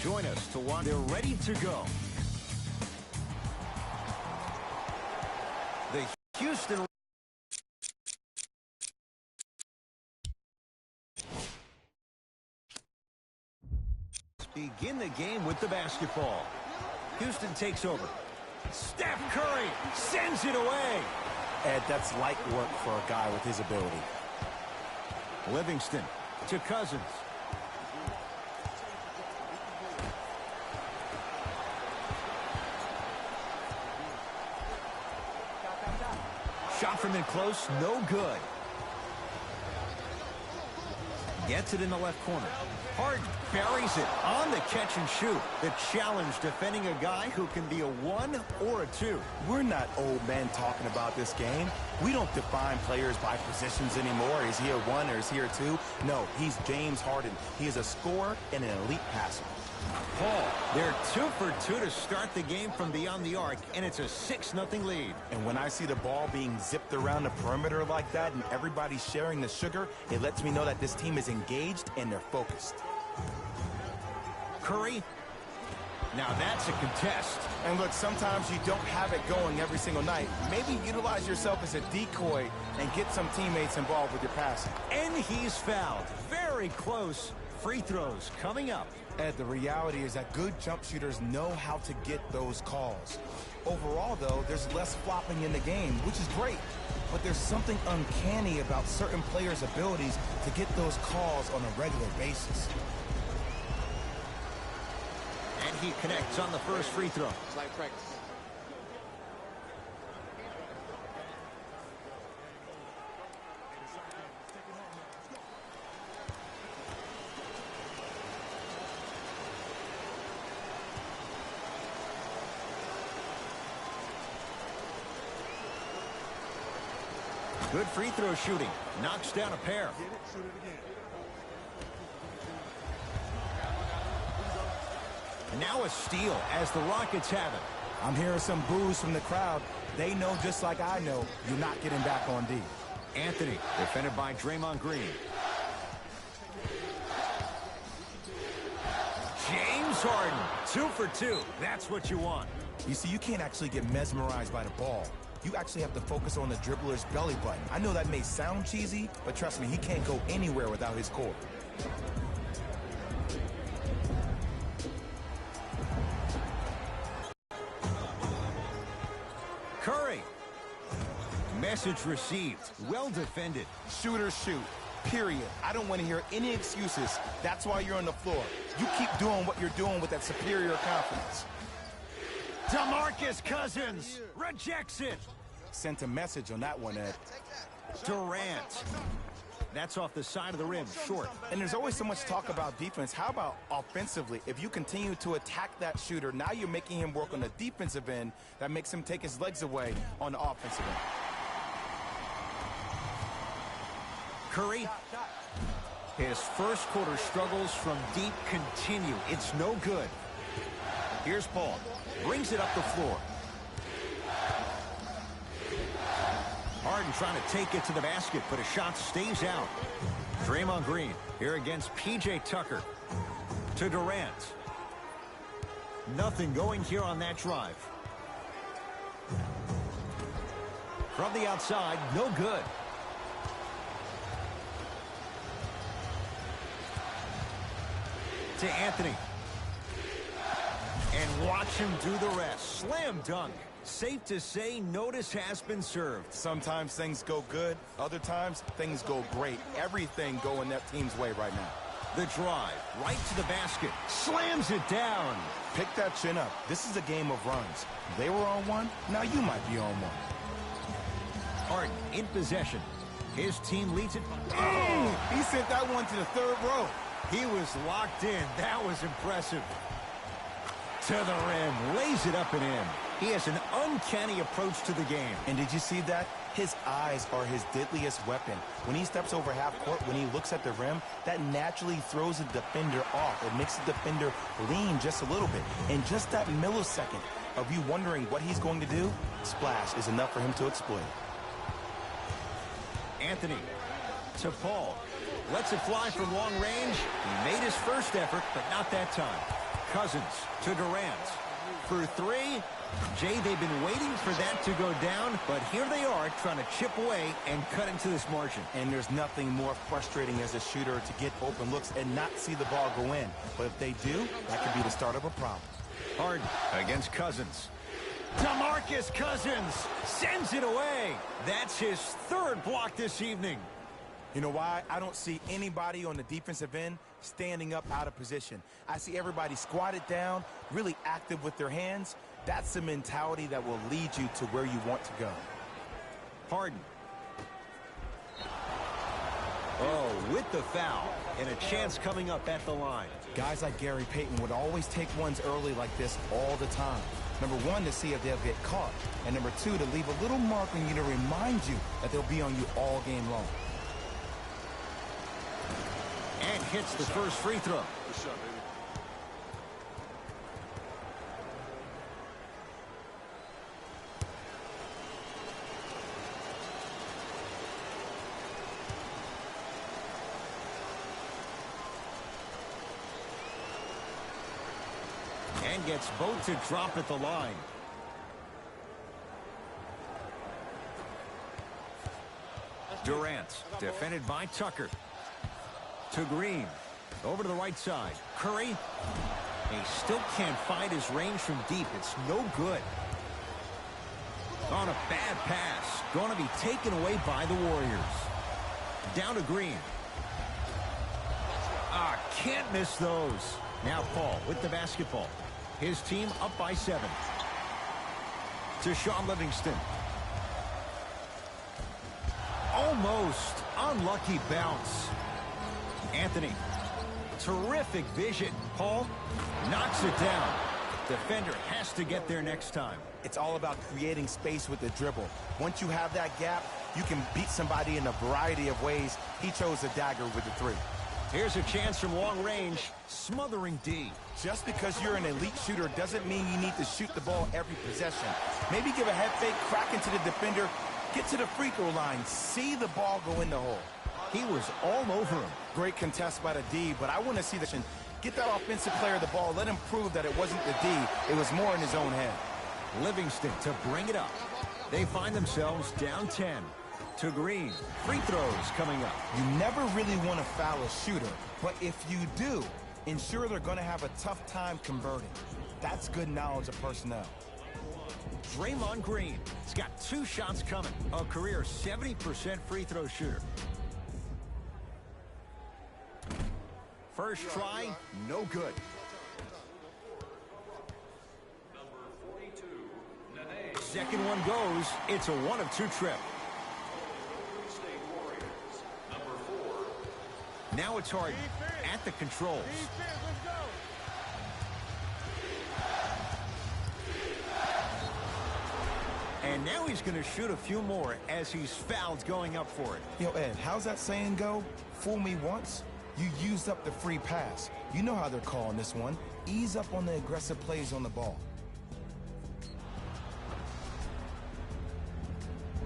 Join us to watch. They're ready to go. The Houston begin the game with the basketball. Houston takes over. Steph Curry sends it away. Ed, that's light work for a guy with his ability. Livingston to Cousins. Shot from in close, no good. Gets it in the left corner. Harden buries it on the catch and shoot. The challenge defending a guy who can be a 1 or a 2. We're not old men talking about this game. We don't define players by positions anymore. Is he a 1 or is he a 2? No, he's James Harden. He is a scorer and an elite passer. Paul, they're 2 for 2 to start the game from beyond the arc, and it's a 6-0 lead. And when I see the ball being zipped around the perimeter like that and everybody's sharing the sugar, it lets me know that this team is engaged and they're focused. Curry. Now that's a contest. And look, sometimes you don't have it going every single night. Maybe utilize yourself as a decoy and get some teammates involved with your passing. And he's fouled. Very close. Free throws coming up. Ed, the reality is that good jump shooters know how to get those calls. Overall, though, there's less flopping in the game, which is great. But there's something uncanny about certain players' abilities to get those calls on a regular basis. And he connects on the first free throw. It's like practice. Good free throw shooting. Knocks down a pair. Now a steal as the Rockets have it. I'm hearing some boos from the crowd. They know just like I know you're not getting back on D. Anthony, defended by Draymond Green. James Harden, 2 for 2. That's what you want. You see, you can't actually get mesmerized by the ball. You actually have to focus on the dribbler's belly button. I know that may sound cheesy, but trust me, he can't go anywhere without his core. Curry. Message received. Well defended. Shooters shoot. Period. I don't want to hear any excuses. That's why you're on the floor. You keep doing what you're doing with that superior confidence. DeMarcus Cousins rejects it. Sent a message on that one, Ed. Durant. That's off the side of the rim, short. And there's always so much talk about defense. How about offensively? If you continue to attack that shooter, now you're making him work on the defensive end. That makes him take his legs away on the offensive end. Curry. His first quarter struggles from deep continue. It's no good. Here's Paul. Brings it up the floor. Harden trying to take it to the basket, but a shot stays out. Draymond Green here against P.J. Tucker. To Durant. Nothing going here on that drive. From the outside, no good. To Anthony. And watch him do the rest. Slam dunk. Safe to say, notice has been served. Sometimes things go good. Other times, things go great. Everything going that team's way right now. The drive, right to the basket. Slams it down. Pick that chin up. This is a game of runs. They were on one. Now you might be on one. Harden in possession. His team leads it. Oh, he sent that one to the third row. He was locked in. That was impressive. To the rim. Lays it up and in. He has an uncanny approach to the game. And did you see that? His eyes are his deadliest weapon. When he steps over half court, when he looks at the rim, that naturally throws the defender off. It makes the defender lean just a little bit. And just that millisecond of you wondering what he's going to do, splash is enough for him to exploit. Anthony to Paul. Lets it fly from long range. He made his first effort, but not that time. Cousins to Durant. For three. Jay, they've been waiting for that to go down, but here they are trying to chip away and cut into this margin. And there's nothing more frustrating as a shooter to get open looks and not see the ball go in. But if they do, that could be the start of a problem. Harden against Cousins. DeMarcus Cousins sends it away. That's his third block this evening. You know why? I don't see anybody on the defensive end standing up out of position. I see everybody squatted down, really active with their hands. That's the mentality that will lead you to where you want to go. Harden. Oh, with the foul. And a chance coming up at the line. Guys like Gary Payton would always take ones early like this all the time. Number one, to see if they'll get caught. And number two, to leave a little mark on you to remind you that they'll be on you all game long. And hits the first free throw. And gets both to drop at the line. Durant, defended by Tucker. To Green. Over to the right side. Curry. He still can't find his range from deep. It's no good. On a bad pass. Going to be taken away by the Warriors. Down to Green. Can't miss those. Now Paul with the basketball. His team up by 7. To Shaun Livingston. Almost unlucky bounce. Anthony. Terrific vision. Paul knocks it down. Defender has to get there next time. It's all about creating space with the dribble. Once you have that gap, you can beat somebody in a variety of ways. He chose a dagger with the 3. Here's a chance from long range. Smothering D. Just because you're an elite shooter doesn't mean you need to shoot the ball every possession. Maybe give a head fake, crack into the defender, get to the free throw line, see the ball go in the hole. He was all over him. Great contest by the D, but I want to see the get that offensive player the ball. Let him prove that it wasn't the D. It was more in his own head. Livingston to bring it up. They find themselves down 10. To Green. Free throws coming up. You never really want to foul a shooter, but if you do, ensure they're going to have a tough time converting. That's good knowledge of personnel. Draymond Green. He's got 2 shots coming. A career 70% free throw shooter. First try, no good. Second one goes. It's a 1 of 2 trip. Now it's Harden at the controls. And now he's going to shoot a few more as he's fouled going up for it. Yo, Ed, how's that saying go? Fool me once, you used up the free pass. You know how they're calling this one. Ease up on the aggressive plays on the ball.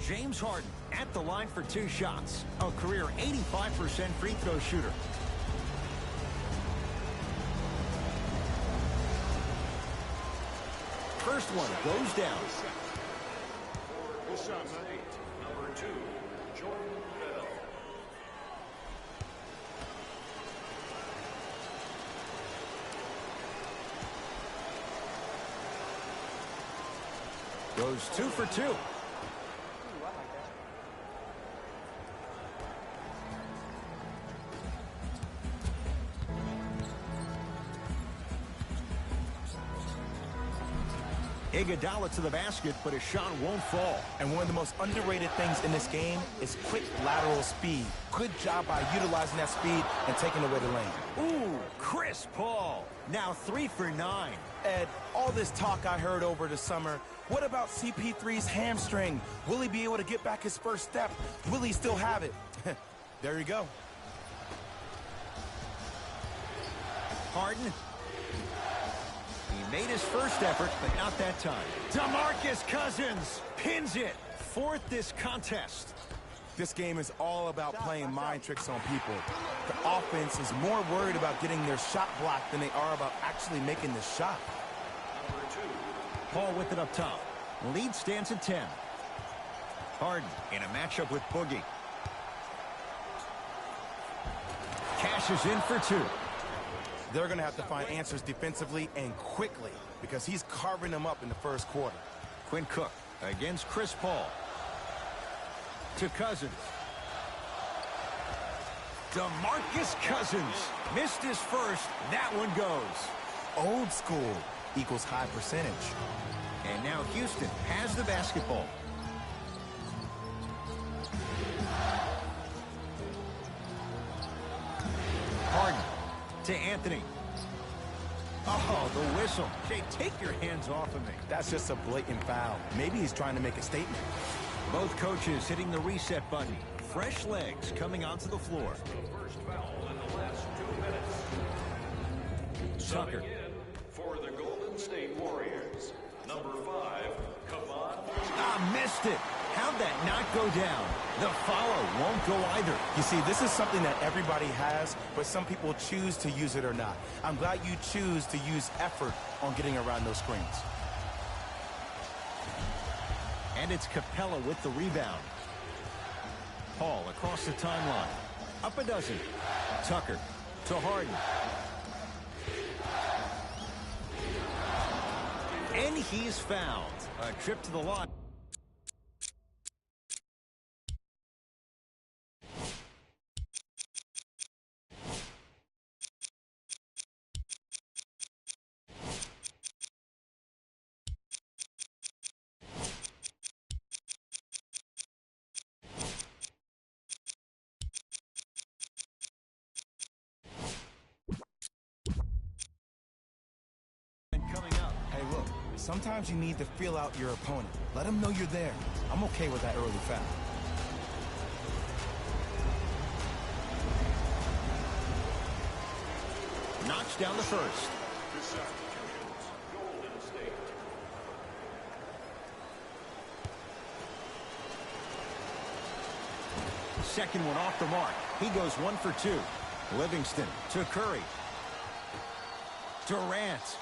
James Harden at the line for 2 shots. A career 85% free throw shooter. First one goes down. Number 2, Jordan Bell. Goes 2 for 2. Iguodala to the basket, but his shot won't fall. And one of the most underrated things in this game is quick lateral speed. Good job by utilizing that speed and taking away the lane. Ooh, Chris Paul. Now 3 for 9. Ed, all this talk I heard over the summer, what about CP3's hamstring? Will he be able to get back his first step? Will he still have it? There you go. Harden. He made his first effort, but not that time. DeMarcus Cousins pins it. 4th this contest. This game is all about playing mind tricks on people. The offense is more worried about getting their shot blocked than they are about actually making the shot. Paul with it up top. Lead stands at 10. Harden in a matchup with Boogie. Cashes in for two. They're going to have to find answers defensively and quickly because he's carving them up in the first quarter. Quinn Cook against Chris Paul. To Cousins. DeMarcus Cousins missed his first. That one goes. Old school equals high percentage. And now Houston has the basketball. Harden to Anthony. Oh, the whistle. Jay, take your hands off of me. That's just a blatant foul. Maybe he's trying to make a statement. Both coaches hitting the reset button. Fresh legs coming onto the floor. First foul in the last 2 minutes. Tucker. Subbing in for the Golden State Warriors. Number 5, Kevon. Missed it. How'd that not go down? The follow won't go either. You see, this is something that everybody has, but some people choose to use it or not. I'm glad you choose to use effort on getting around those screens. And it's Capella with the rebound. Paul across the timeline. Up a dozen. Tucker to Harden. And he's fouled. A trip to the line. Sometimes you need to feel out your opponent. Let them know you're there. I'm okay with that early foul. Knocks down the first. Golden State. Second one off the mark. He goes 1 for 2. Livingston to Curry. Durant.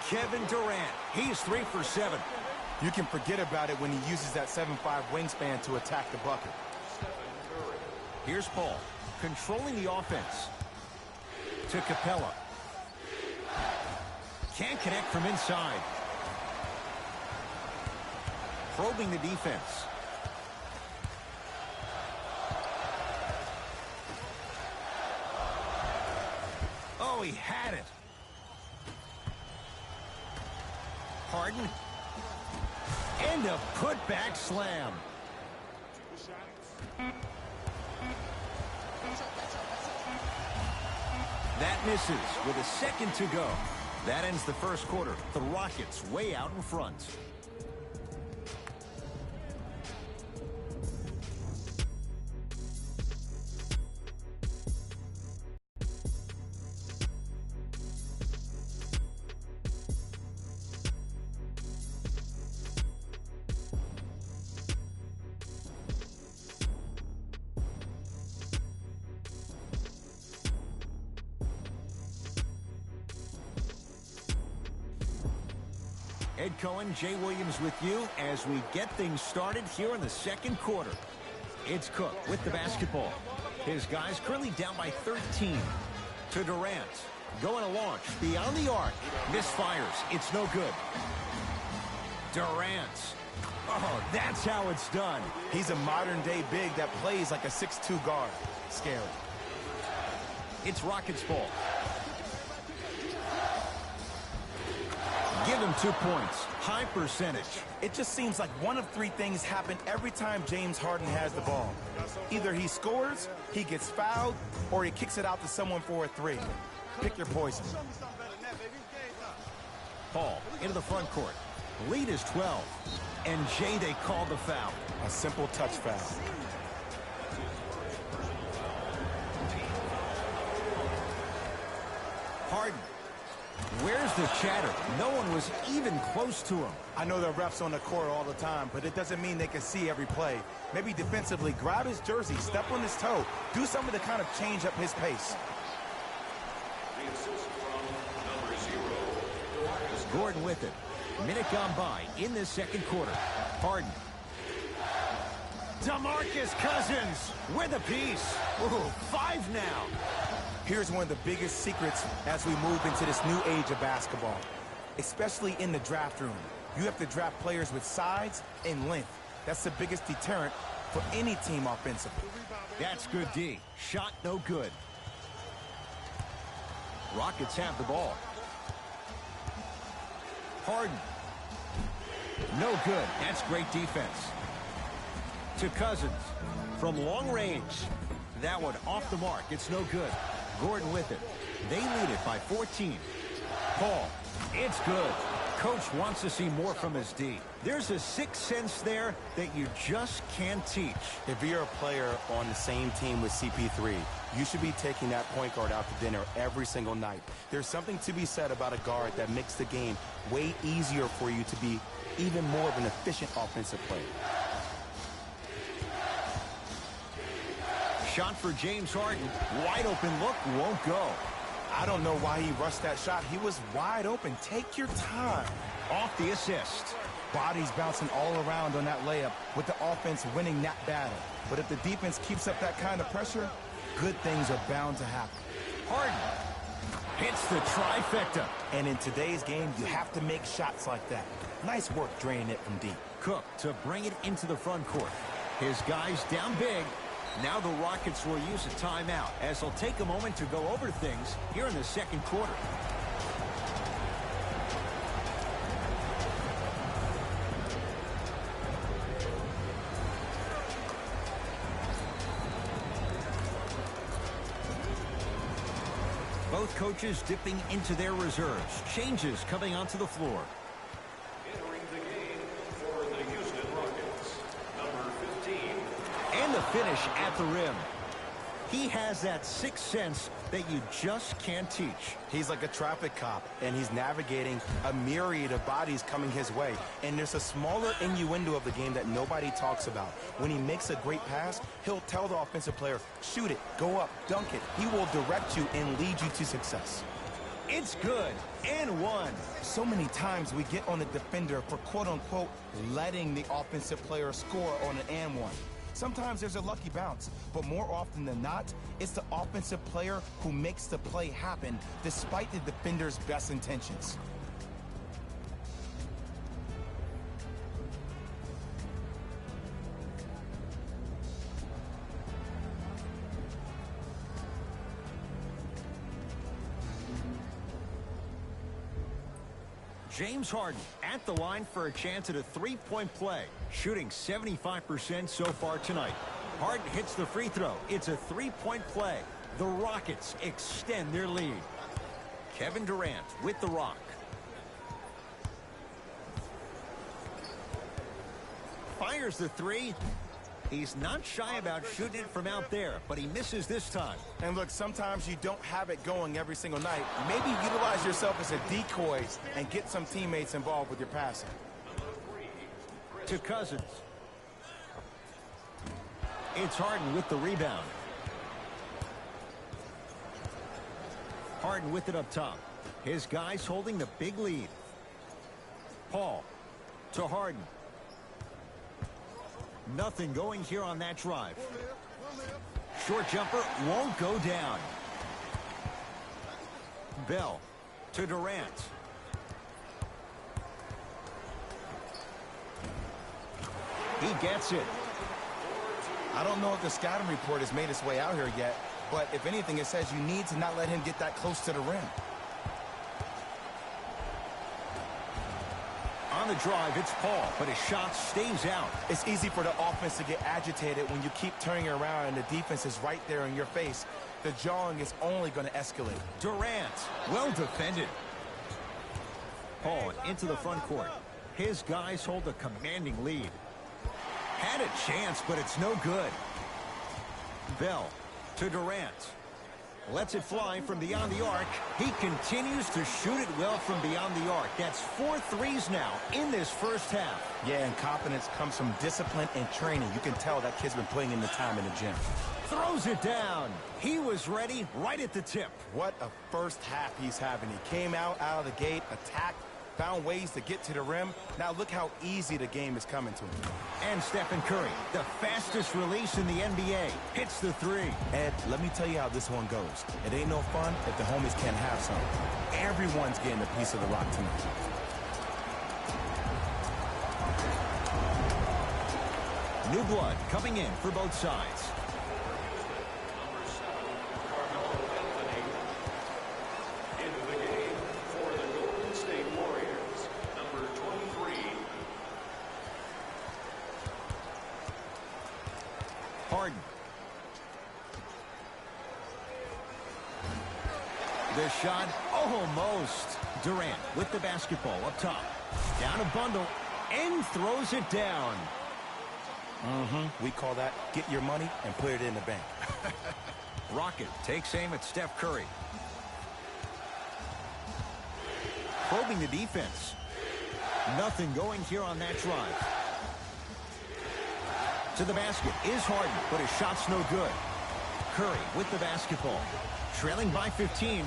Kevin Durant. He's 3 for 7. You can forget about it when he uses that 7'5" wingspan to attack the bucket. Here's Paul, controlling the offense. To Capella. Can't connect from inside. Probing the defense. Oh, he had it. Harden. And a putback slam. That misses with a second to go. That ends the first quarter. The Rockets way out in front. Ed Cohen, Jay Williams with you as we get things started here in the second quarter. It's Cook with the basketball. His guys currently down by 13. To Durant. Going to launch beyond the arc. Misfires. It's no good. Durant. Oh, that's how it's done. He's a modern-day big that plays like a 6'2" guard. Scary. It's Rockets ball. Give him 2 points. High percentage. It just seems like one of three things happen every time James Harden has the ball. Either he scores, he gets fouled, or he kicks it out to someone for a three. Pick your poison. Paul into the front court. Lead is 12. And Jay, they call the foul. A simple touch foul. Harden. Where's the chatter? No one was even close to him. I know the refs on the court all the time, but it doesn't mean they can see every play. Maybe defensively, grab his jersey, step on his toe, do something to kind of change up his pace. The assist from number 0, DeMarcus. Gordon with it. Minute gone by in the second quarter. Harden. DeMarcus Cousins with a piece. Ooh, 5 now. Here's one of the biggest secrets as we move into this new age of basketball, especially in the draft room. You have to draft players with size and length. That's the biggest deterrent for any team offensively. That's good D. Shot no good. Rockets have the ball. Harden. No good. That's great defense. To Cousins. From long range. That one off the mark. It's no good. Gordon with it. They lead it by 14. Paul. It's good. Coach wants to see more from his D. There's a sixth sense there that you just can't teach. If you're a player on the same team with CP3, you should be taking that point guard out to dinner every single night. There's something to be said about a guard that makes the game way easier for you to be even more of an efficient offensive player. Shot for James Harden. Wide open look, won't go. I don't know why he rushed that shot. He was wide open. Take your time. Off the assist. Bodies bouncing all around on that layup with the offense winning that battle. But if the defense keeps up that kind of pressure, good things are bound to happen. Harden hits the trifecta. And in today's game, you have to make shots like that. Nice work draining it from deep. Cook to bring it into the front court. His guys down big. Now the Rockets will use a timeout as they'll take a moment to go over things here in the second quarter. Both coaches dipping into their reserves. Changes coming onto the floor. Entering the game for the Houston Rockets, number 15. And the finish at the rim. He has that sixth sense that you just can't teach. He's like a traffic cop, and he's navigating a myriad of bodies coming his way. And there's a smaller innuendo of the game that nobody talks about. When he makes a great pass, he'll tell the offensive player, shoot it, go up, dunk it. He will direct you and lead you to success. It's good, and one. So many times we get on the defender for quote-unquote letting the offensive player score on an and one. Sometimes there's a lucky bounce, but more often than not, it's the offensive player who makes the play happen despite the defender's best intentions. James Harden at the line for a chance at a three-point play, shooting 75% so far tonight. Harden hits the free throw. It's a three-point play. The Rockets extend their lead. Kevin Durant with the rock. Fires the three. He's not shy about shooting it from out there, but he misses this time. And look, sometimes you don't have it going every single night. Maybe utilize yourself as a decoy and get some teammates involved with your passing. To Cousins. It's Harden with the rebound. Harden with it up top. His guys holding the big lead. Paul to Harden. Nothing going here on that drive. Short jumper won't go down. Bell to Durant. He gets it. I don't know if the scouting report has made its way out here yet, but if anything, it says you need to not let him get that close to the rim. On the drive, it's Paul, but his shot stays out. It's easy for the offense to get agitated when you keep turning around and the defense is right there in your face. The jawing is only going to escalate. Durant, well defended. Paul into the front court. His guys hold a commanding lead. Had a chance, but it's no good. Bell to Durant. Lets it fly from beyond the arc. He continues to shoot it well from beyond the arc. That's 4 threes now in this first half. Yeah, and confidence comes from discipline and training. You can tell that kid's been putting in the time in the gym. Throws it down. He was ready right at the tip. What a first half he's having. He came out of the gate, attacked, found ways to get to the rim. Now look how easy the game is coming to him. And Stephen Curry, the fastest release in the NBA, hits the three. Ed, let me tell you how this one goes. It ain't no fun if the homies can't have some. Everyone's getting a piece of the rock tonight. New blood coming in for both sides. Harden. The shot, almost. Durant with the basketball up top. Down a bundle and throws it down. We call that get your money and put it in the bank. Rocket takes aim at Steph Curry. Probing the defense. Nothing going here on that drive. To the basket is Harden, but his shot's no good. Curry with the basketball. Trailing by 15.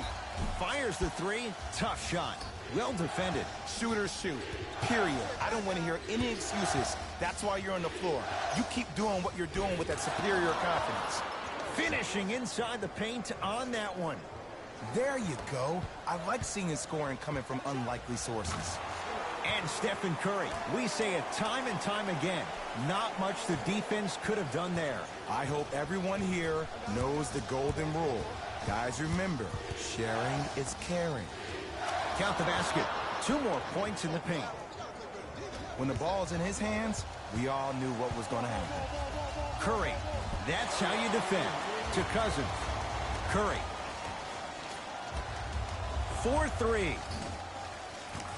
Fires the three. Tough shot. Well defended. Shooters shoot. Period. I don't want to hear any excuses. That's why you're on the floor. You keep doing what you're doing with that superior confidence. Finishing inside the paint on that one. There you go. I like seeing his scoring coming from unlikely sources. And Stephen Curry, we say it time and time again, not much the defense could have done there. I hope everyone here knows the golden rule. Guys, remember, sharing is caring. Count the basket. 2 more points in the paint. When the ball's in his hands, we all knew what was going to happen. Curry, that's how you defend. To Cousins. Curry. 4-3.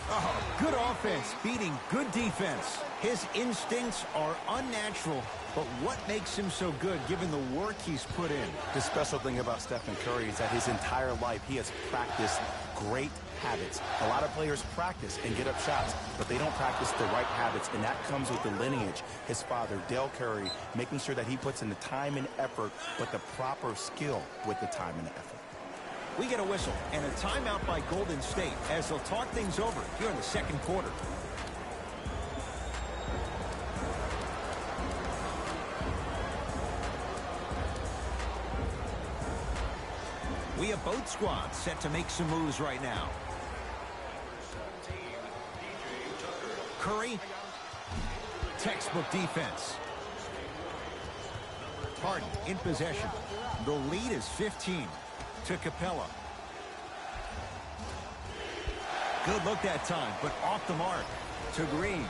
Oh, good offense beating good defense. His instincts are unnatural, but what makes him so good given the work he's put in? The special thing about Stephen Curry is that his entire life he has practiced great habits. A lot of players practice and get up shots, but they don't practice the right habits, and that comes with the lineage. His father, Dale Curry, making sure that he puts in the time and effort, but the proper skill with the time and the effort. We get a whistle and a timeout by Golden State as they'll talk things over here in the second quarter. We have both squads set to make some moves right now. Curry. Textbook defense. Harden in possession. The lead is 15. To Capella. Good look that time, but off the mark. To Green.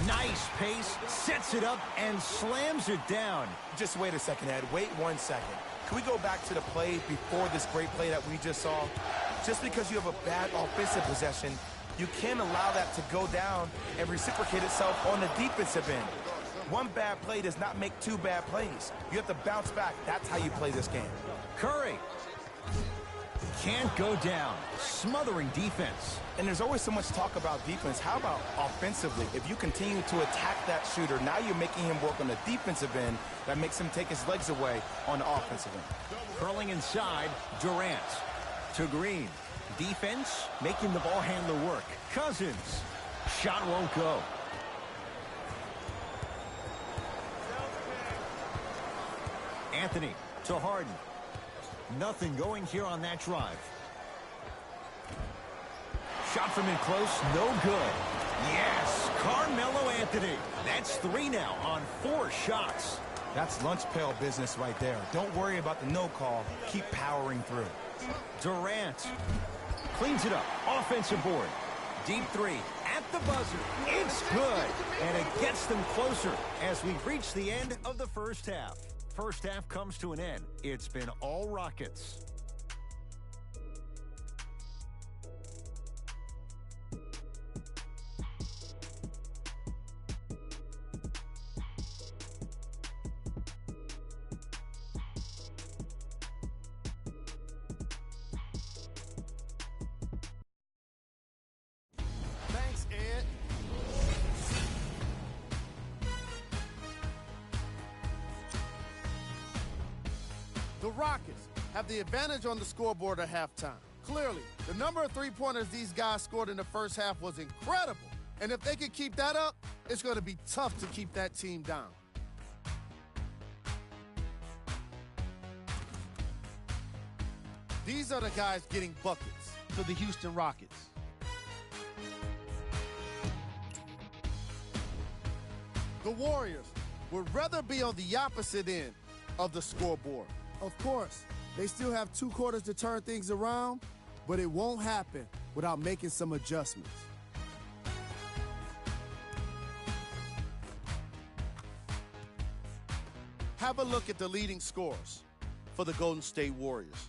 Nice pace, sets it up, and slams it down. Just wait a second, Ed. Wait 1 second. Can we go back to the play before this great play that we just saw? Just because you have a bad offensive possession, you can't allow that to go down and reciprocate itself on the defensive end. One bad play does not make 2 bad plays. You have to bounce back. That's how you play this game. Curry. Can't go down. Smothering defense. And there's always so much talk about defense. How about offensively? If you continue to attack that shooter, now you're making him work on the defensive end. That makes him take his legs away on the offensive end. Curling inside, Durant. To Green. Defense, making the ball handler work. Cousins. Shot won't go. Anthony to Harden. Nothing going here on that drive. Shot from in close, no good. Yes, Carmelo Anthony. That's 3 now on 4 shots. That's lunch pail business right there. Don't worry about the no call. Keep powering through. Durant cleans it up. Offensive board. Deep 3 at the buzzer. It's good. And it gets them closer as we reach the end of the first half. First half comes to an end. It's been all Rockets. The Rockets have the advantage on the scoreboard at halftime. Clearly, the number of three-pointers these guys scored in the first half was incredible. And if they can keep that up, it's going to be tough to keep that team down. These are the guys getting buckets for the Houston Rockets. The Warriors would rather be on the opposite end of the scoreboard. Of course, they still have 2 quarters to turn things around, but it won't happen without making some adjustments. Have a look at the leading scorers for the Golden State Warriors.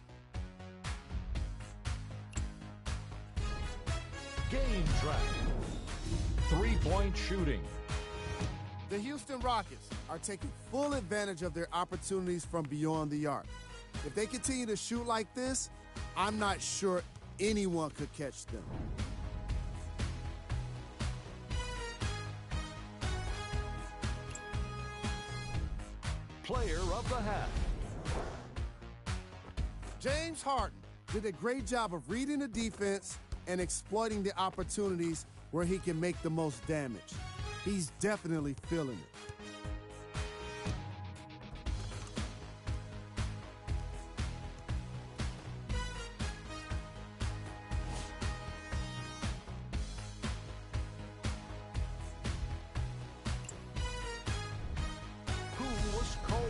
Game track. 3-point shooting. The Houston Rockets are taking full advantage of their opportunities from beyond the arc. If they continue to shoot like this, I'm not sure anyone could catch them. Player of the half. James Harden did a great job of reading the defense and exploiting the opportunities where he can make the most damage. He's definitely feeling it. Who was cold?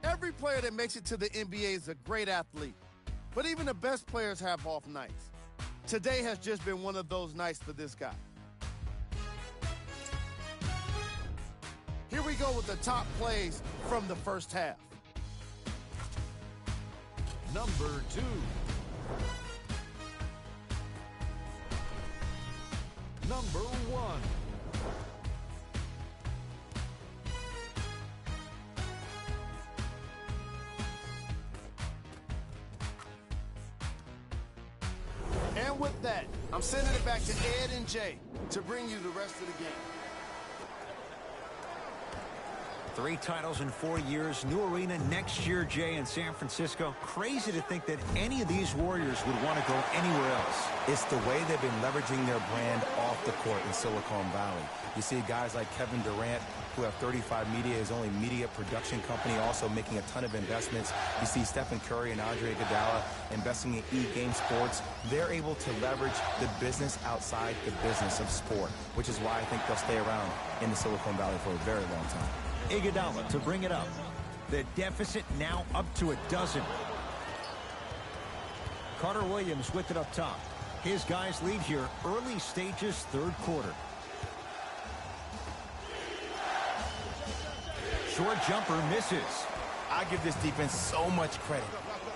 Every player that makes it to the NBA is a great athlete, but even the best players have off nights. Today has just been one of those nights for this guy. Here we go with the top plays from the first half. Number 2. Number 1. And with that, I'm sending it back to Ed and Jay to bring you the rest of the game. 3 titles in 4 years, new arena next year, Jay, in San Francisco. Crazy to think that any of these Warriors would want to go anywhere else. It's the way they've been leveraging their brand off the court in Silicon Valley. You see guys like Kevin Durant, who have 35 Media, his only media production company, also making a ton of investments. You see Stephen Curry and Andre Iguodala investing in E-Game Sports. They're able to leverage the business outside the business of sport, which is why I think they'll stay around in the Silicon Valley for a very long time. Iguodala to bring it up. The deficit now up to 12. Carter Williams with it up top. His guys lead here early stages, third quarter. Short jumper misses. I give this defense so much credit.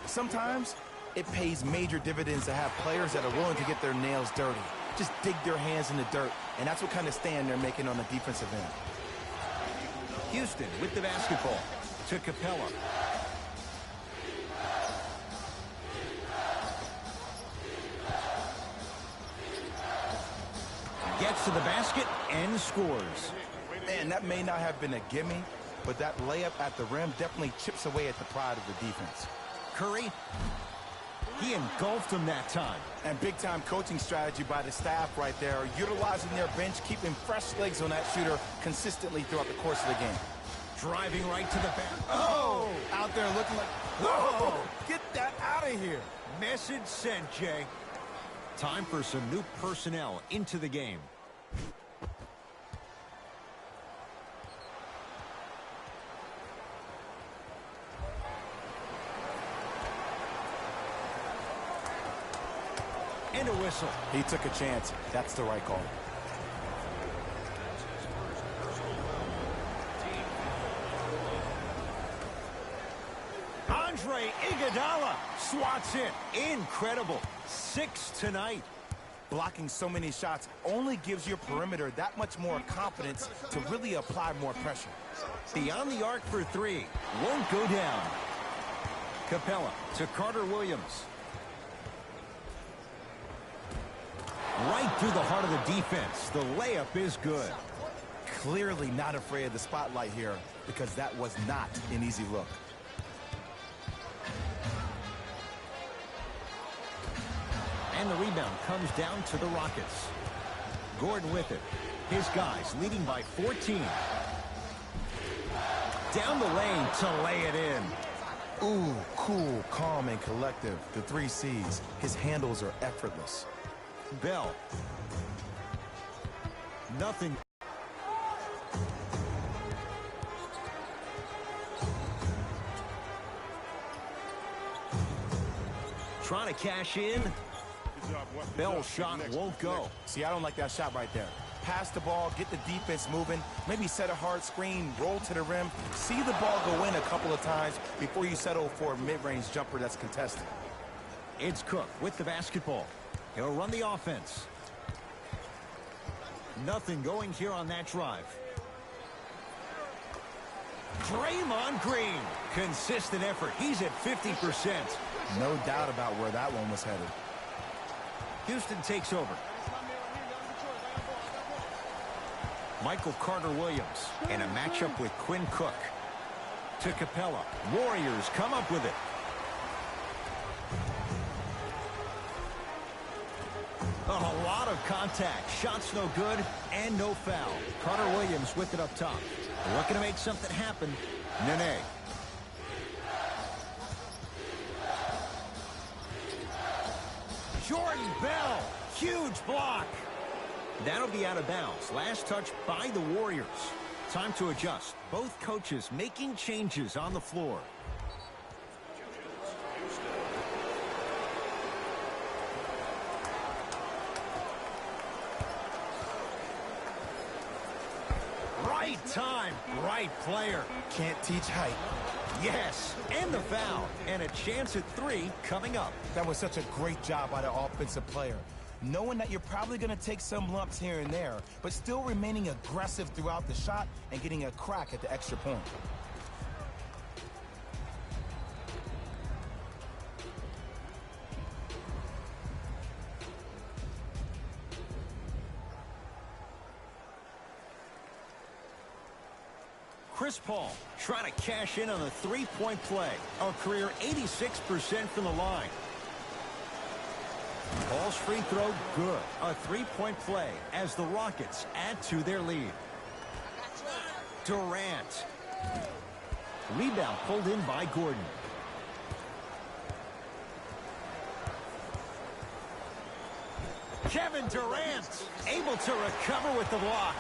Sometimes it pays major dividends to have players that are willing to get their nails dirty, just dig their hands in the dirt, and that's what kind of stand they're making on the defensive end. Houston with the basketball to Capella. Gets to the basket and scores. Man, that may not have been a gimme, but that layup at the rim definitely chips away at the pride of the defense. Curry, he engulfed him that time. And big-time coaching strategy by the staff right there, utilizing their bench, keeping fresh legs on that shooter consistently throughout the course of the game. Driving right to the back. Oh! Out there looking like, whoa! Get that out of here. Message sent, Jay. Time for some new personnel into the game. And a whistle. He took a chance. That's the right call. Andre Iguodala swats it. Incredible. 6 tonight. Blocking so many shots only gives your perimeter that much more confidence to really apply more pressure. Beyond the arc for 3. Won't go down. Capella to Carter Williams. Right through the heart of the defense. The layup is good. Clearly not afraid of the spotlight here because that was not an easy look. And the rebound comes down to the Rockets. Gordon with it. His guys leading by 14. Down the lane to lay it in. Ooh, cool, calm, and collective. The 3 C's. His handles are effortless. Bell. Nothing. Trying to cash in. Bell's shot won't go. See, I don't like that shot right there. Pass the ball, get the defense moving, maybe set a hard screen, roll to the rim, see the ball go in a couple of times before you settle for a mid-range jumper that's contested. It's Cook with the basketball. He'll run the offense. Nothing going here on that drive. Draymond Green. Consistent effort. He's at 50%. No doubt about where that one was headed. Houston takes over. Michael Carter-Williams in a matchup with Quinn Cook. To Capella. Warriors come up with it. A lot of contact. Shots no good and no foul. Carter-Williams with it up top. Looking to make something happen. Nene. Jordan Bell. Huge block. That'll be out of bounds. Last touch by the Warriors. Time to adjust. Both coaches making changes on the floor. Right time, right player. Can't teach height. Yes, and the foul. And a chance at 3 coming up. That was such a great job by the offensive player. Knowing that you're probably going to take some lumps here and there, but still remaining aggressive throughout the shot and getting a crack at the extra point. Chris Paul trying to cash in on a 3-point play. A career 86% from the line. Paul's free throw, good. A 3-point play as the Rockets add to their lead. Durant. Rebound pulled in by Gordon. Kevin Durant able to recover with the block.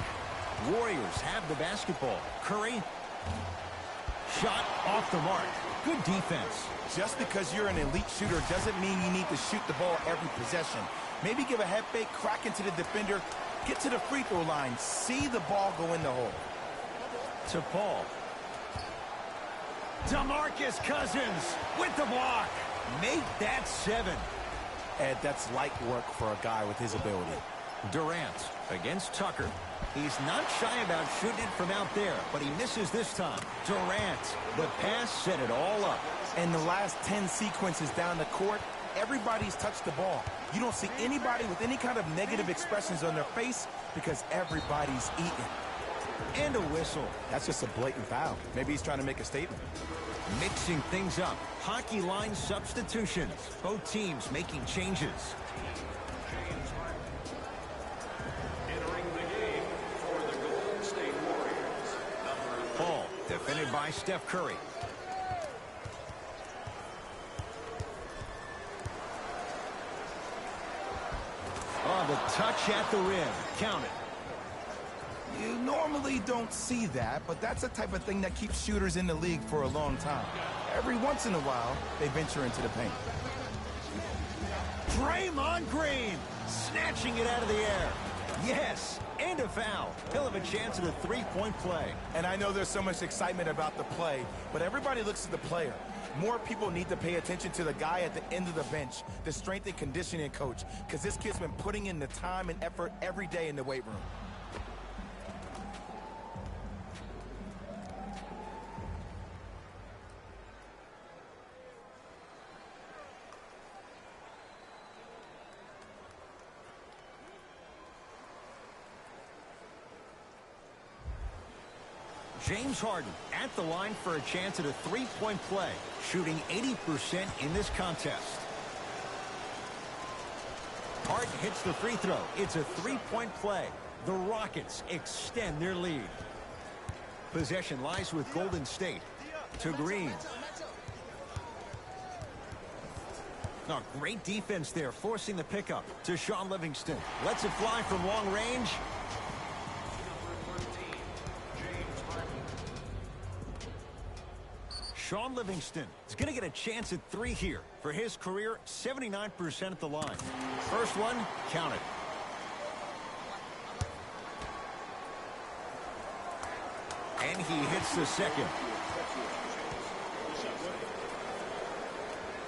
Warriors have the basketball. Curry. Shot off the mark. Good defense. Just because you're an elite shooter doesn't mean you need to shoot the ball every possession. Maybe give a head fake, crack into the defender, get to the free throw line, see the ball go in the hole. To Paul. DeMarcus Cousins with the block. Make that 7. Ed, that's light work for a guy with his ability. Durant against Tucker. He's not shy about shooting it from out there, but he misses this time. Durant, the pass set it all up. And the last 10 sequences down the court, everybody's touched the ball. You don't see anybody with any kind of negative expressions on their face because everybody's eating. And a whistle. That's just a blatant foul. Maybe he's trying to make a statement. Mixing things up. Hockey line substitutions. Both teams making changes. Entering the game for the Golden State Warriors, number Paul, defended by Steph Curry. Oh, the touch at the rim. Count it. You normally don't see that, but that's the type of thing that keeps shooters in the league for a long time. Every once in a while, they venture into the paint. Draymond Green snatching it out of the air. Yes, and a foul. He'll have a chance at a 3-point play. And I know there's so much excitement about the play, but everybody looks at the player. More people need to pay attention to the guy at the end of the bench, the strength and conditioning coach, because this kid's been putting in the time and effort every day in the weight room. James Harden at the line for a chance at a 3-point play, shooting 80% in this contest. hits the free throw. It's a three-point play. The Rockets extend their lead. Possession lies with Golden State. To Green. Oh, great defense there, forcing the pickup to Sean Livingston. Lets it fly from long range. Sean Livingston is going to get a chance at three here. For his career, 79% at the line. First one, counted. And he hits the second.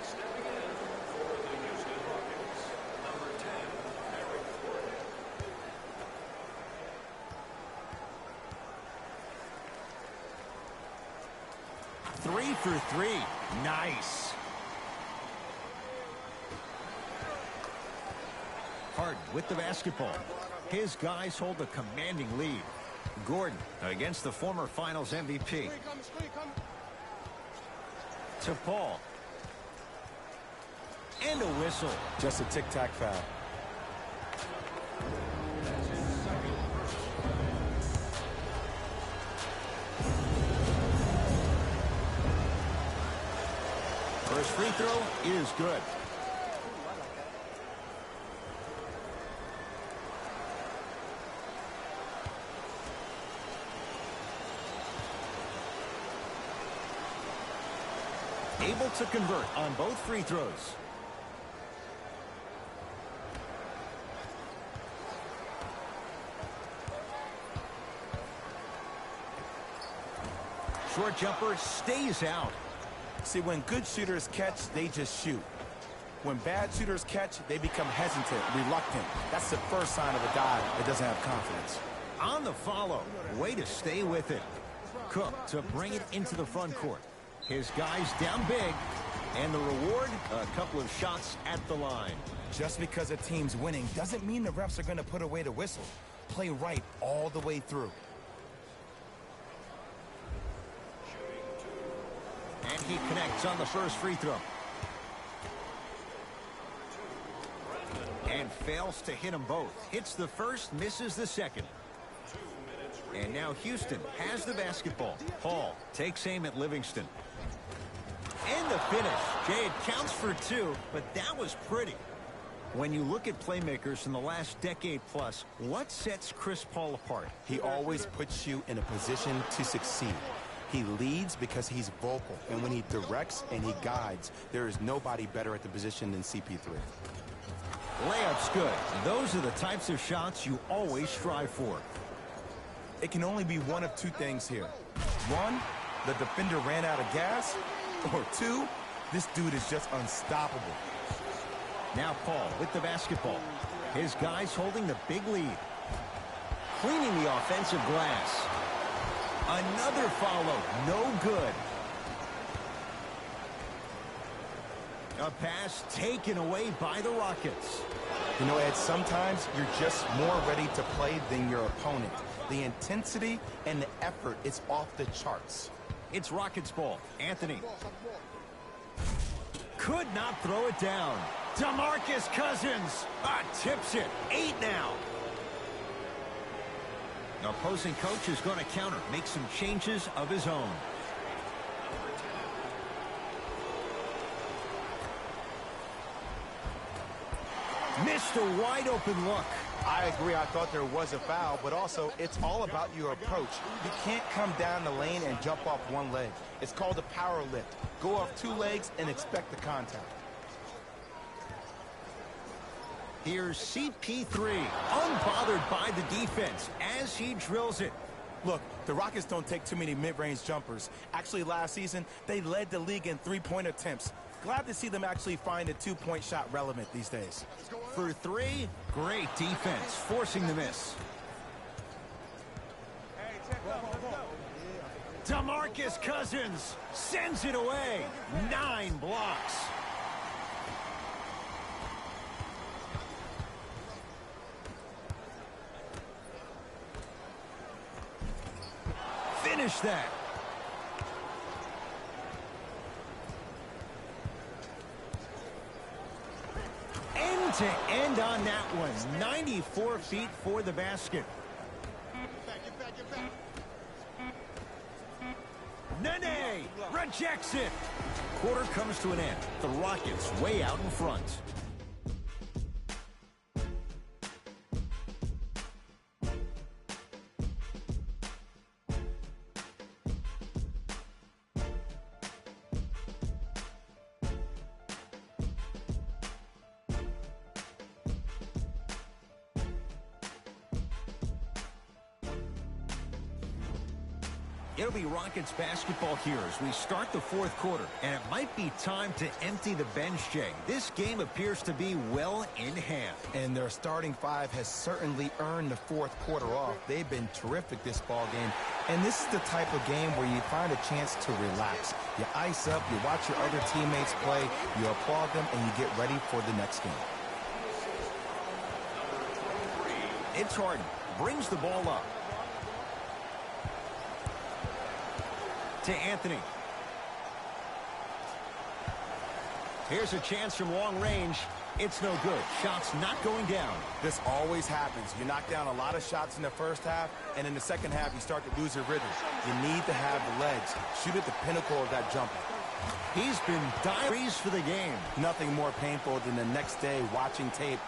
Stepping in for the Houston Rockets, number 10, Eric Gordon. 3 for 3. Nice. Harden with the basketball. His guys hold a commanding lead. Gordon against the former Finals MVP. To Paul. And a whistle. Just a tic-tac foul. First free throw is good. Able to convert on both free throws. Short jumper stays out. See, when good shooters catch, they just shoot. When bad shooters catch, they become hesitant, reluctant. That's the first sign of a guy that doesn't have confidence. On the follow. Way to stay with it. Cook to bring it into the front court. His guys down big. And the reward, a couple of shots at the line. Just because a team's winning doesn't mean the refs are going to put away the whistle. Play right all the way through. And he connects on the first free throw. And fails to hit them both. Hits the first, misses the second. And now Houston has the basketball. Paul takes aim at Livingston. And the finish. Jay, it counts for two, but that was pretty. When you look at playmakers in the last decade plus, what sets Chris Paul apart? He always puts you in a position to succeed. He leads because he's vocal, and when he directs and he guides, there is nobody better at the position than CP3. Layup's good. Those are the types of shots you always strive for. It can only be one of two things here. One, the defender ran out of gas, or two, this dude is just unstoppable. Now Paul with the basketball. His guys holding the big lead. Cleaning the offensive glass. Another follow. No good. A pass taken away by the Rockets. You know, Ed, sometimes you're just more ready to play than your opponent. The intensity and the effort is off the charts. It's Rockets ball. Anthony. Could not throw it down. DeMarcus Cousins tips it. 8 now. The opposing coach is going to counter. Make some changes of his own. Missed a wide open look. I agree. I thought there was a foul, but also it's all about your approach. You can't come down the lane and jump off one leg. It's called a power lift. Go off two legs and expect the contact. Here's CP3, unbothered by the defense as he drills it. Look, the Rockets don't take too many mid-range jumpers. Actually, last season, they led the league in three-point attempts. Glad to see them actually find a two-point shot relevant these days. For three, great defense, forcing the miss. DeMarcus Cousins sends it away. 9 blocks. Finish that. to end on that one. 94 feet for the basket. Nene rejects it. Quarter comes to an end. The Rockets way out in front. It'll be Rockets basketball here as we start the fourth quarter. And it might be time to empty the bench, Jay. This game appears to be well in hand. And their starting five has certainly earned the fourth quarter off. They've been terrific this ball game. And this is the type of game where you find a chance to relax. You ice up, you watch your other teammates play, you applaud them, and you get ready for the next game. It's Harden. Brings the ball up. To Anthony. Here's a chance from long range. It's no good. Shot's not going down. This always happens. You knock down a lot of shots in the first half, and in the second half, you start to lose your rhythm. You need to have the legs. Shoot at the pinnacle of that jumper. He's been diaries for the game. Nothing more painful than the next day watching tape.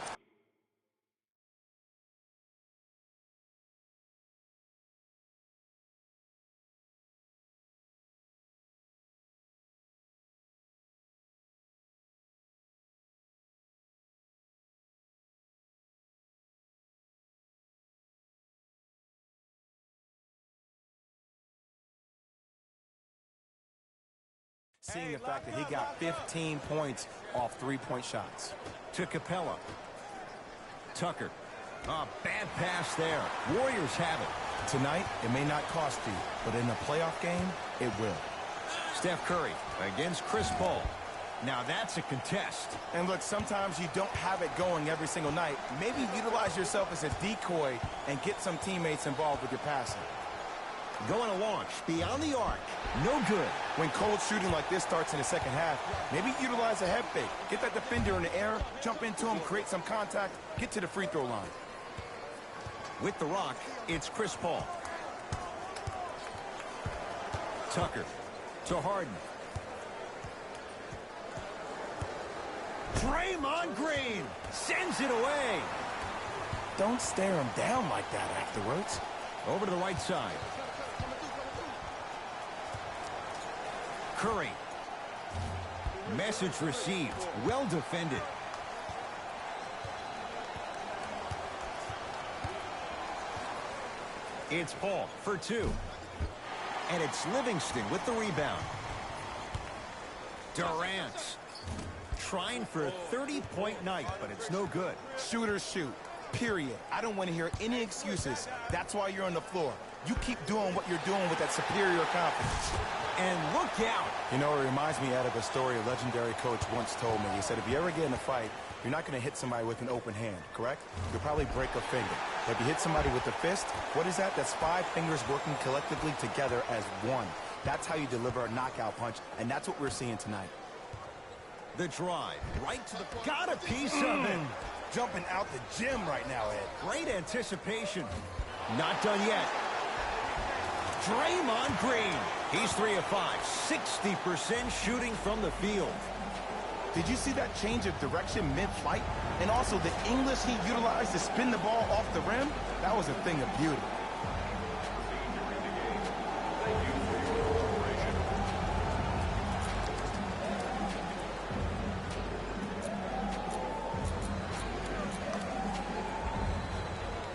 Seeing the fact that he got 15 points off three-point shots. To Capella. Tucker. Oh, bad pass there. Warriors have it. Tonight, it may not cost you, but in a playoff game, it will. Steph Curry against Chris Paul. Now that's a contest. And look, sometimes you don't have it going every single night. Maybe utilize yourself as a decoy and get some teammates involved with your passing. Going to launch beyond the arc. No good. When cold shooting like this starts in the second half, maybe utilize a head fake. Get that defender in the air, jump into him, create some contact, get to the free throw line. With the rock, it's Chris Paul. Tucker to Harden. Draymond Green sends it away. Don't stare him down like that afterwards. Over to the right side. Curry. Message received. Well defended. It's Paul for two. And it's Livingston with the rebound. Durant. Trying for a 30-point night, but it's no good. Shooters shoot. Period. I don't want to hear any excuses. That's why you're on the floor. You keep doing what you're doing with that superior confidence. And look out. You know, it reminds me of a story a legendary coach once told me. He said, if you ever get in a fight, you're not going to hit somebody with an open hand, correct? You'll probably break a finger. But if you hit somebody with a fist, what is that? That's 5 fingers working collectively together as one. That's how you deliver a knockout punch, and that's what we're seeing tonight. The drive, right to the... Got a piece of it. Jumping out the gym right now, Ed. Great anticipation. Not done yet. Draymond Green. He's 3 of 5. 60% shooting from the field. Did you see that change of direction mid-flight? And also the English he utilized to spin the ball off the rim? That was a thing of beauty.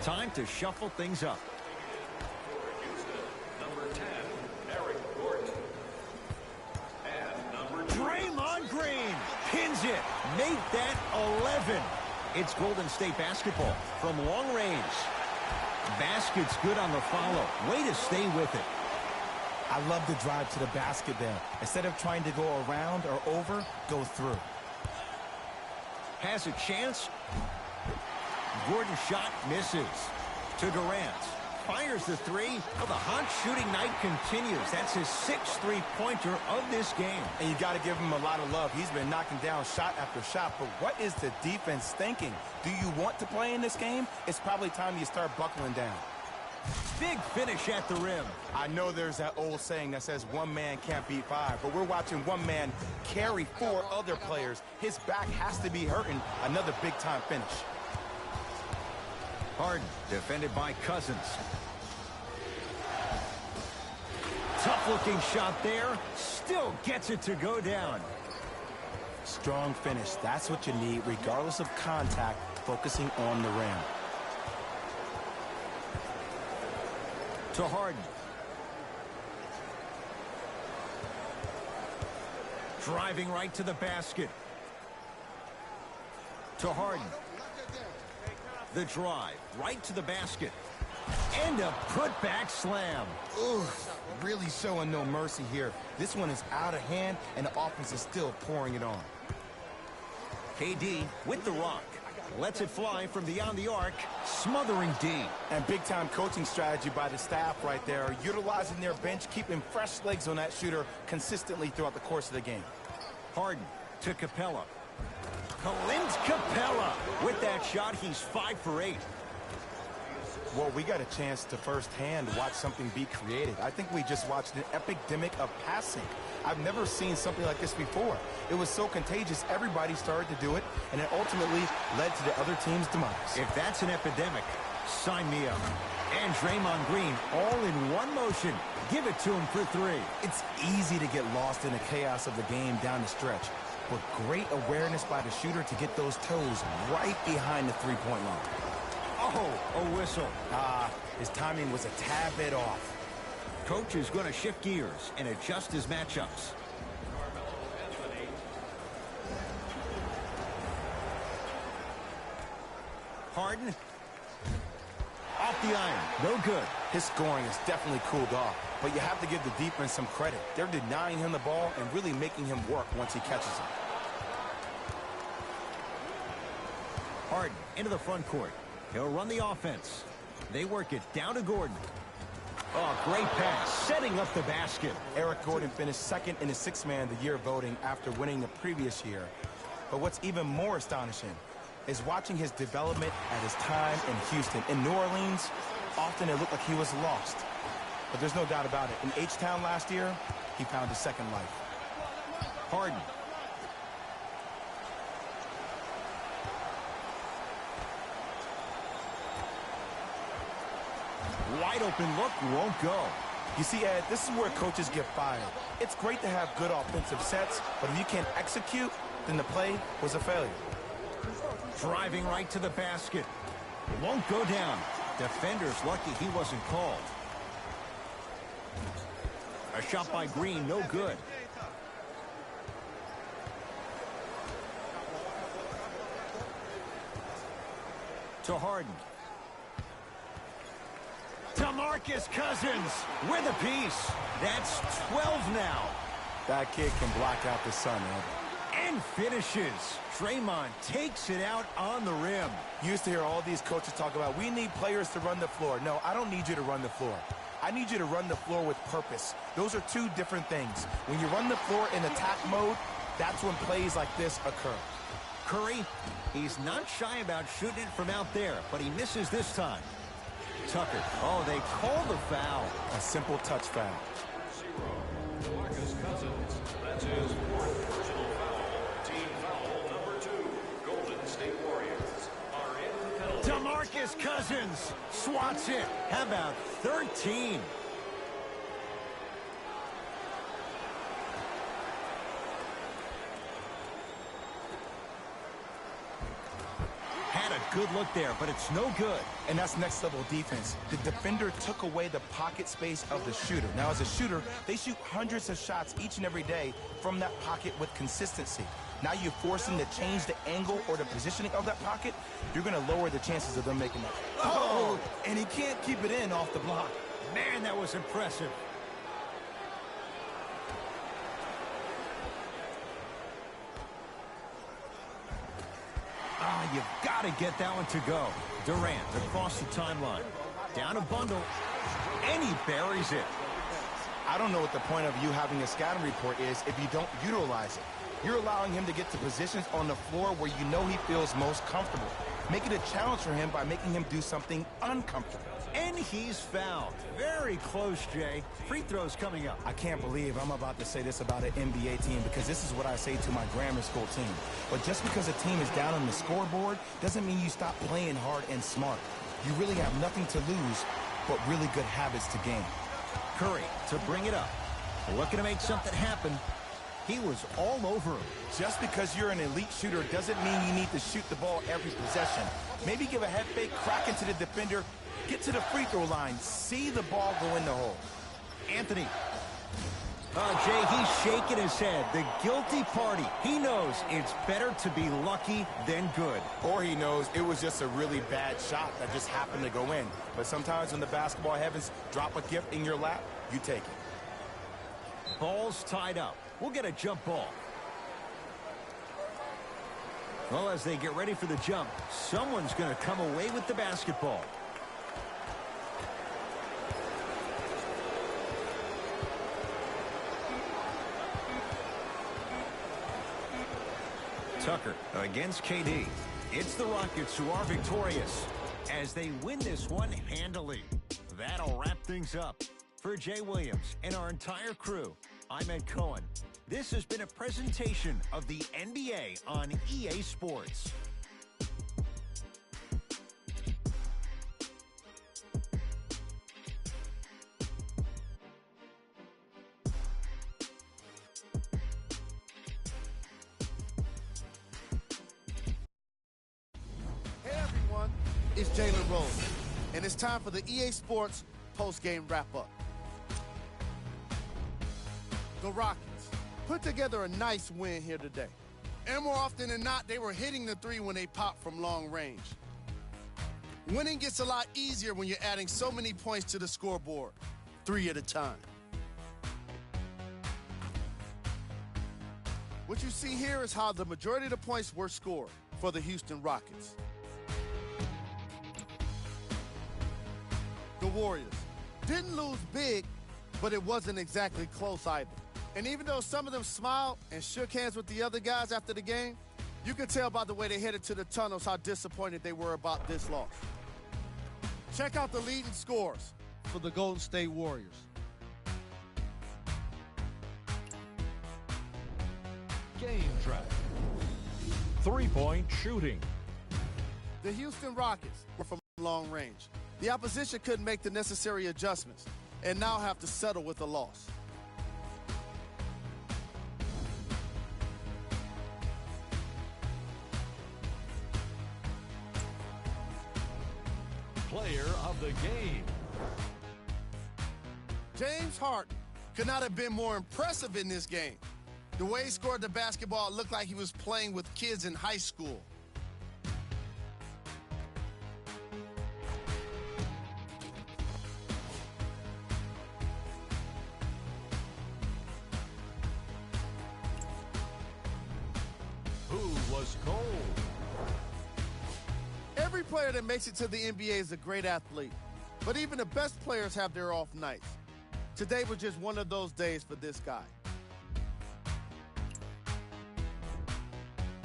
Time to shuffle things up. Number 10, Eric Gordon. And number 2, Draymond Green pins it. Make that 11. It's Golden State basketball from long range. Basket's good on the follow. Way to stay with it. I love the drive to the basket there. Instead of trying to go around or over, go through. Has a chance. Gordon's shot misses. To Durant. fires the three. Well, the hot shooting night continues. That's his 6th three-pointer of this game. And you got to give him a lot of love. He's been knocking down shot after shot. But what is the defense thinking? Do you want to play in this game? It's probably time you start buckling down. Big finish at the rim. I know there's that old saying that says one man can't beat five, but we're watching one man carry 4 other players. His back has to be hurting. Another big-time finish. Harden, defended by Cousins. Tough-looking shot there. Still gets it to go down. Strong finish. That's what you need, regardless of contact, focusing on the rim. To Harden. Driving right to the basket. To Harden. The drive right to the basket. And a put-back slam. Ooh, really showing no mercy here. This one is out of hand, and the offense is still pouring it on. KD with the rock. Lets it fly from beyond the arc, smothering D. And big-time coaching strategy by the staff right there, utilizing their bench, keeping fresh legs on that shooter consistently throughout the course of the game. Harden to Capella. Clint Capella. With that shot, he's 5 for 8. Well, we got a chance to firsthand watch something be created. I think we just watched an epidemic of passing. I've never seen something like this before. It was so contagious, everybody started to do it, and it ultimately led to the other team's demise. If that's an epidemic, sign me up. And Draymond Green, all in one motion. Give it to him for 3. It's easy to get lost in the chaos of the game down the stretch, but great awareness by the shooter to get those toes right behind the three-point line. Oh, a whistle. His timing was a tad bit off. Coach is going to shift gears and adjust his matchups. Harden. Off the iron. No good. His scoring is definitely cooled off, but you have to give the defense some credit. They're denying him the ball and really making him work once he catches it. Harden into the front court. He'll run the offense. They work it down to Gordon. Oh, great pass, setting up the basket. Eric Gordon finished second in the Sixth Man of the Year voting after winning the previous year. But what's even more astonishing is watching his development at his time in Houston. In New Orleans, often it looked like he was lost. But there's no doubt about it. In H-Town last year, he found his second life. Harden. Wide open look, won't go. You see, Ed, this is where coaches get fired. It's great to have good offensive sets, but if you can't execute, then the play was a failure. Driving right to the basket. It won't go down. Defender's lucky he wasn't called. A shot by Green, no good. To Harden. DeMarcus Cousins with a piece. That's 12 now. That kid can block out the sun, Ed. And finishes. Draymond takes it out on the rim. You used to hear all these coaches talk about, we need players to run the floor. No, I don't need you to run the floor. I need you to run the floor with purpose. Those are two different things. When you run the floor in attack mode, that's when plays like this occur. Curry, he's not shy about shooting it from out there, but he misses this time. Tucker. Oh, they call the foul. A simple touch foul. Marcus Cousins. That's his 4th personal foul. Team foul number 2. Golden State Warriors are in the penalty. DeMarcus Cousins swats it. How about 13? Had a good look there, but it's no good. And that's next level defense. The defender took away the pocket space of the shooter. Now, as a shooter, they shoot hundreds of shots each and every day from that pocket with consistency. Now you force them to change the angle or the positioning of that pocket, you're going to lower the chances of them making that. Oh, and he can't keep it in off the block. Man, that was impressive. You've got to get that one to go. Durant across the timeline. Down a bundle, and he buries it. I don't know what the point of you having a scouting report is if you don't utilize it. You're allowing him to get to positions on the floor where you know he feels most comfortable. Make it a challenge for him by making him do something uncomfortable. And he's fouled. Very close, Jay. Free throws coming up. I can't believe I'm about to say this about an NBA team because this is what I say to my grammar school team. But just because a team is down on the scoreboard doesn't mean you stop playing hard and smart. You really have nothing to lose but really good habits to gain. Curry to bring it up. Looking to make something happen. He was all over him. Just because you're an elite shooter doesn't mean you need to shoot the ball every possession. Maybe give a head fake, crack into the defender, get to the free throw line, see the ball go in the hole. Anthony. Jay, he's shaking his head. The guilty party. He knows it's better to be lucky than good. Or he knows it was just a really bad shot that just happened to go in. But sometimes when the basketball heavens drop a gift in your lap, you take it. Ball's tied up. We'll get a jump ball. Well, as they get ready for the jump, someone's going to come away with the basketball. Tucker against KD. It's the Rockets who are victorious as they win this one handily. That'll wrap things up. For Jay Williams and our entire crew, I'm Ed Cohen. This has been a presentation of the NBA on EA Sports. Hey everyone, it's Jalen Rose, and it's time for the EA Sports post-game wrap-up. The Rockets put together a nice win here today. And more often than not, they were hitting the three when they popped from long range. Winning gets a lot easier when you're adding so many points to the scoreboard, 3 at a time. What you see here is how the majority of the points were scored for the Houston Rockets. The Warriors didn't lose big, but it wasn't exactly close either. And even though some of them smiled and shook hands with the other guys after the game, you could tell by the way they headed to the tunnels how disappointed they were about this loss. Check out the leading scores for the Golden State Warriors. Game track. Three-point shooting. The Houston Rockets were from long range. The opposition couldn't make the necessary adjustments and now have to settle with a loss. Player of the game. James Harden could not have been more impressive in this game. The way he scored the basketball looked like he was playing with kids in high school. Who was cold? Every player that makes it to the NBA is a great athlete, but even the best players have their off nights. Today was just one of those days for this guy.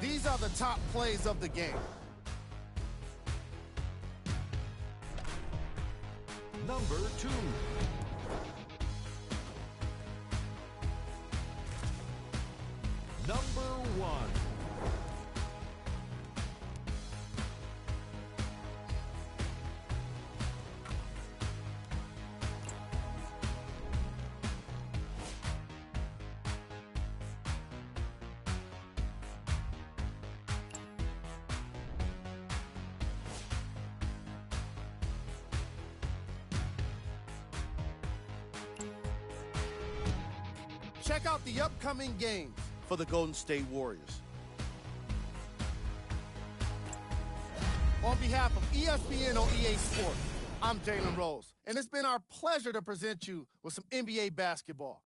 These are the top plays of the game. Number 2. Number 1. Check out the upcoming games for the Golden State Warriors. On behalf of ESPN on EA Sports, I'm Jalen Rose, and it's been our pleasure to present you with some NBA basketball.